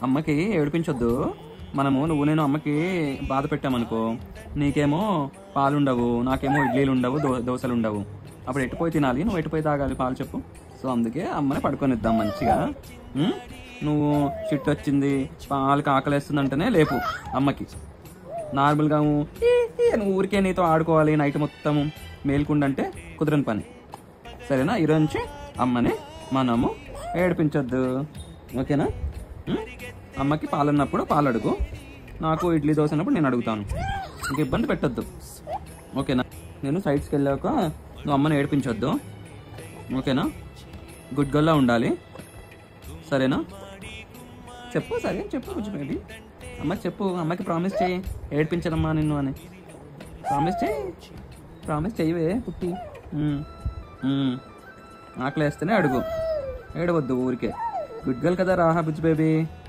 అమ్మకి ఏడిపించొద్దు. నువ్వు నేను అమ్మకి బాధ పెట్టామనుకో, నీకేమో పాలుండవు, నాకేమో ఇడ్లీలు ఉండవు, దోశలు ఉండవు. అప్పుడు ఎట్టుపోయి తినాలి, నువ్వు ఎట్టుపోయి తాగాలి పాలు చెప్పు. సో అందుకే అమ్మని పడుకొనిద్దాం మంచిగా. నువ్వు చిట్టు వచ్చింది, పాలకి ఆకలేస్తుంది అంటేనే లేపు అమ్మకి. నార్మల్గా నువ్వు ఊరికే నీతో ఆడుకోవాలి నైట్ మొత్తము మేల్కుండంటే కుదరని పని. సరేనా? ఈరోజు నుంచి అమ్మని మనము ఏడిపించొద్దు, ఓకేనా? అమ్మకి పాలన్నప్పుడు పాలు అడుగు, నాకు ఇడ్లీ దోశ అన్నప్పుడు నేను అడుగుతాను. ఇంక ఇబ్బంది పెట్టొద్దు, ఓకేనా? నేను సైడ్స్కి వెళ్ళాక నువ్వు అమ్మని ఏడిపించొద్దు, ఓకేనా? గుడ్ గర్ల్లా ఉండాలి, సరేనా? చెప్పు, సరే చెప్పు బుజ్జి బేబీ. అమ్మకి చెప్పు, అమ్మకి ప్రామిస్ చేయి ఏడిపించదమ్మా నిన్ను అని. ప్రామిస్ చెయ్యవే పుట్టి. ఆకలి వేస్తేనే అడుగు, ఏడవద్దు ఊరికే. గుడ్ గర్ల్ కదా రాహా బుజ్జి బేబీ.